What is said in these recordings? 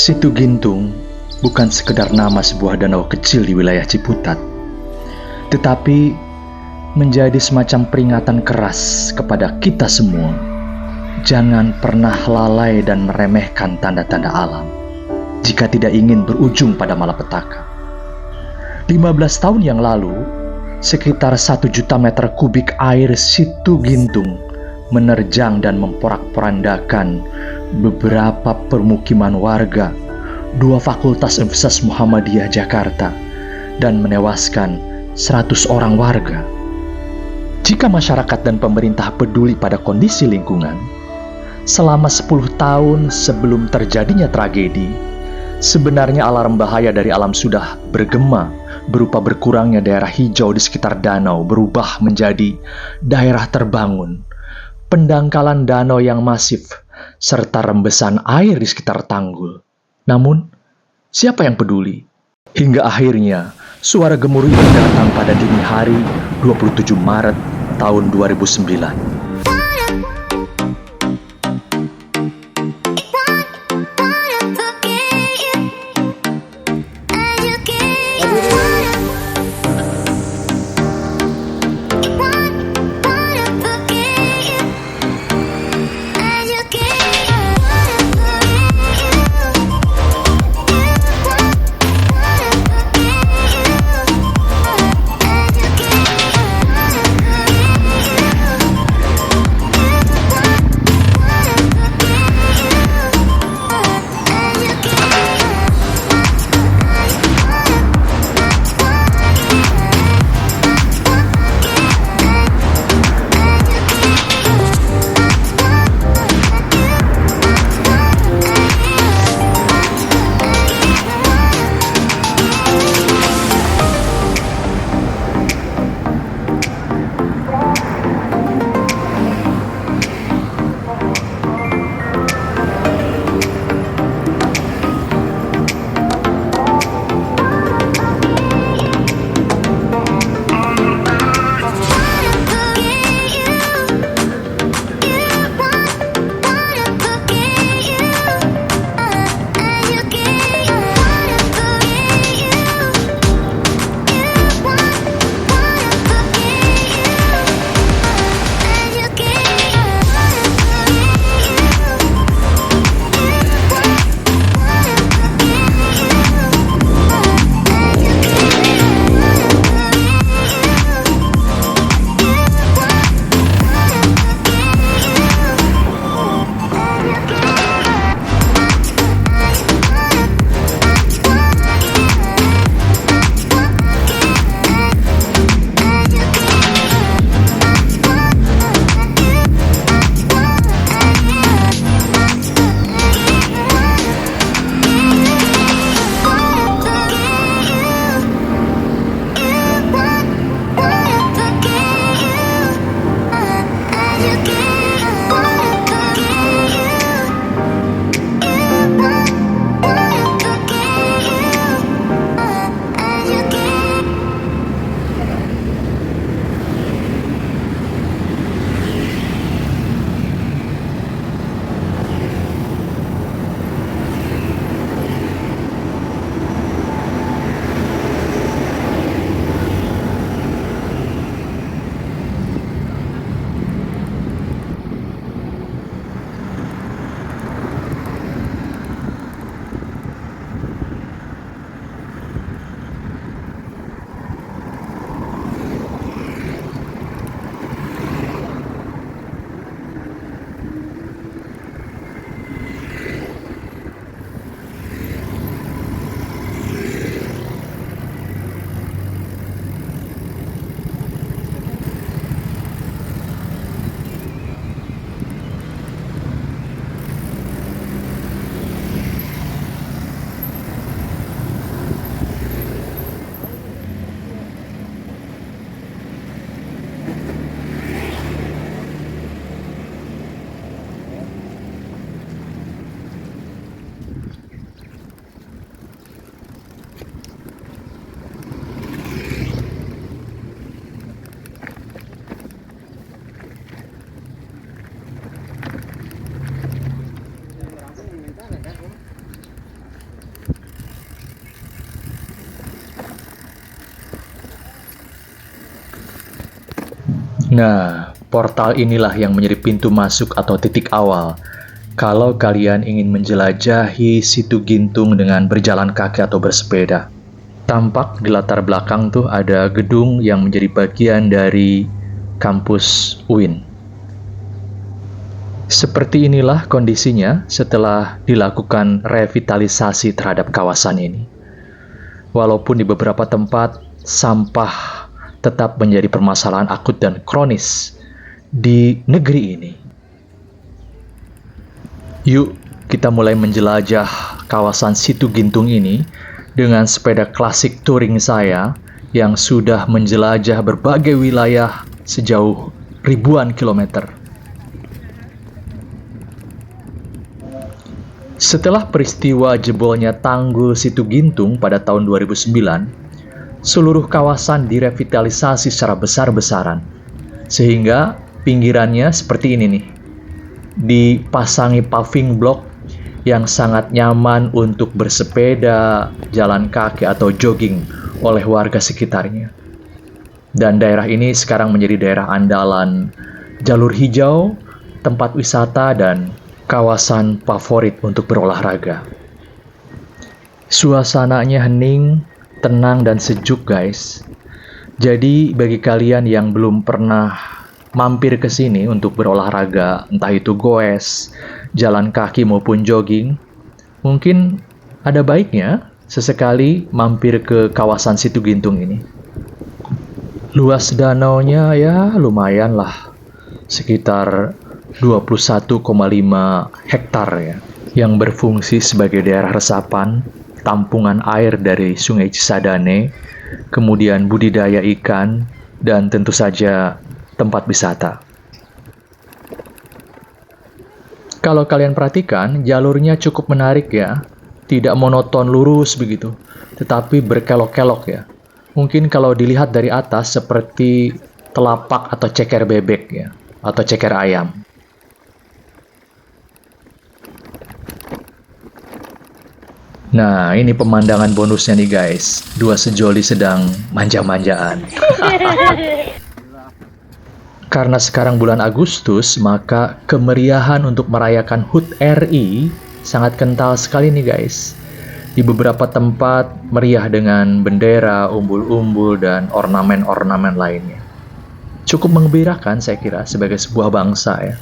Situ Gintung bukan sekedar nama sebuah danau kecil di wilayah Ciputat, tetapi menjadi semacam peringatan keras kepada kita semua. Jangan pernah lalai dan meremehkan tanda-tanda alam jika tidak ingin berujung pada malapetaka. 15 tahun yang lalu, sekitar 1 juta meter kubik air Situ Gintung menerjang dan memporak-porandakan beberapa permukiman warga, 2 fakultas Universitas Muhammadiyah Jakarta, dan menewaskan 100 orang warga. Jika masyarakat dan pemerintah peduli pada kondisi lingkungan, selama 10 tahun sebelum terjadinya tragedi, sebenarnya alarm bahaya dari alam sudah bergema berupa berkurangnya daerah hijau di sekitar danau berubah menjadi daerah terbangun, pendangkalan danau yang masif, serta rembesan air di sekitar tanggul. Namun, siapa yang peduli? Hingga akhirnya, suara gemuruh itu datang pada dini hari 27 Maret tahun 2009. Nah, portal inilah yang menjadi pintu masuk atau titik awal kalau kalian ingin menjelajahi Situ Gintung dengan berjalan kaki atau bersepeda. Tampak di latar belakang tuh ada gedung yang menjadi bagian dari kampus UIN. Seperti inilah kondisinya setelah dilakukan revitalisasi terhadap kawasan ini. Walaupun di beberapa tempat sampah tetap menjadi permasalahan akut dan kronis di negeri ini. Yuk, kita mulai menjelajah kawasan Situ Gintung ini dengan sepeda klasik touring saya yang sudah menjelajah berbagai wilayah sejauh ribuan kilometer. Setelah peristiwa jebolnya tanggul Situ Gintung pada tahun 2009, seluruh kawasan direvitalisasi secara besar-besaran, sehingga pinggirannya seperti ini nih, dipasangi paving block yang sangat nyaman untuk bersepeda, jalan kaki, atau jogging oleh warga sekitarnya. Dan daerah ini sekarang menjadi daerah andalan, jalur hijau, tempat wisata, dan kawasan favorit untuk berolahraga. Suasananya hening, tenang, dan sejuk, guys. Jadi bagi kalian yang belum pernah mampir ke sini untuk berolahraga, entah itu goes, jalan kaki maupun jogging, mungkin ada baiknya sesekali mampir ke kawasan Situ Gintung ini. Luas danaunya ya lumayan lah, sekitar 21,5 hektar ya, yang berfungsi sebagai daerah resapan, tampungan air dari Sungai Cisadane, kemudian budidaya ikan, dan tentu saja tempat wisata. Kalau kalian perhatikan, jalurnya cukup menarik ya. Tidak monoton lurus begitu, tetapi berkelok-kelok ya. Mungkin kalau dilihat dari atas seperti telapak atau ceker bebek ya, atau ceker ayam. Nah, ini pemandangan bonusnya nih guys. Dua sejoli sedang manja-manjaan. Karena sekarang bulan Agustus, maka kemeriahan untuk merayakan HUT RI sangat kental sekali nih guys. Di beberapa tempat meriah dengan bendera, umbul-umbul, dan ornamen-ornamen lainnya. Cukup menggembirakan saya kira sebagai sebuah bangsa ya.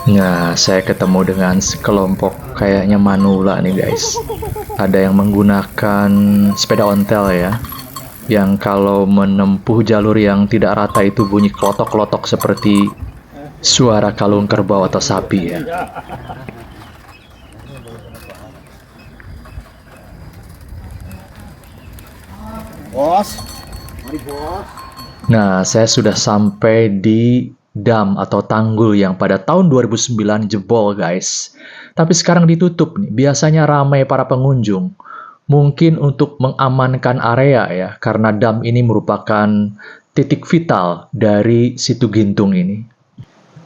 Nah, saya ketemu dengan sekelompok kayaknya manula nih guys. Ada yang menggunakan sepeda ontel ya, yang kalau menempuh jalur yang tidak rata itu bunyi klotok-klotok seperti suara kalung kerbau atau sapi ya. Bos, mari bos. Nah, saya sudah sampai di dam atau tanggul yang pada tahun 2009 jebol guys. Tapi sekarang ditutup nih, biasanya ramai para pengunjung. Mungkin untuk mengamankan area ya, karena dam ini merupakan titik vital dari Situ Gintung ini.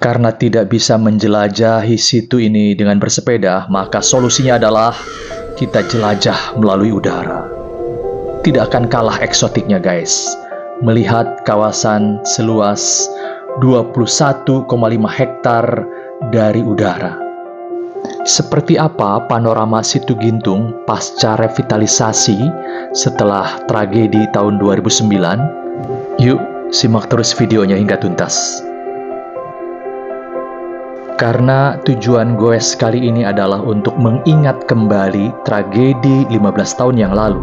Karena tidak bisa menjelajahi situ ini dengan bersepeda, maka solusinya adalah kita jelajah melalui udara. Tidak akan kalah eksotiknya guys, melihat kawasan seluas 21,5 hektar dari udara. Seperti apa panorama Situ Gintung pasca revitalisasi setelah tragedi tahun 2009? Yuk, simak terus videonya hingga tuntas. Karena tujuan goes kali ini adalah untuk mengingat kembali tragedi 15 tahun yang lalu,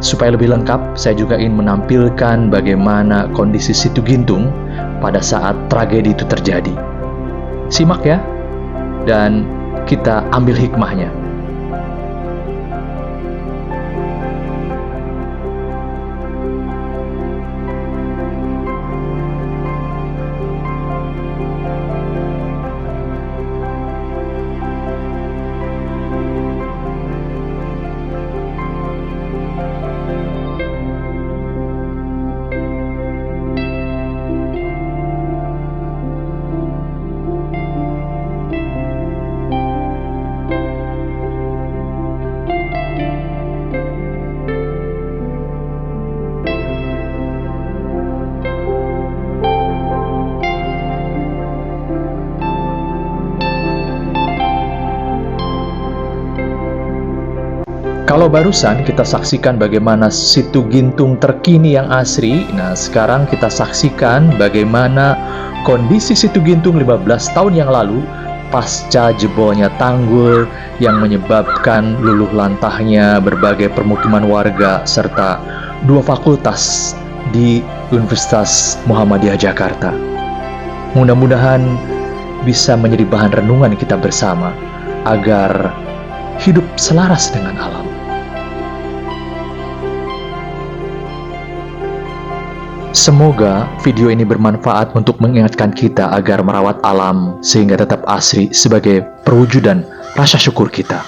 supaya lebih lengkap, saya juga ingin menampilkan bagaimana kondisi Situ Gintung pada saat tragedi itu terjadi. Simak ya, dan kita ambil hikmahnya. Kalau barusan kita saksikan bagaimana Situ Gintung terkini yang asri, nah sekarang kita saksikan bagaimana kondisi Situ Gintung 15 tahun yang lalu pasca jebolnya tanggul yang menyebabkan luluh lantahnya berbagai permukiman warga serta 2 fakultas di Universitas Muhammadiyah Jakarta. Mudah-mudahan bisa menjadi bahan renungan kita bersama agar hidup selaras dengan alam. Semoga video ini bermanfaat untuk mengingatkan kita agar merawat alam sehingga tetap asri sebagai perwujudan rasa syukur kita.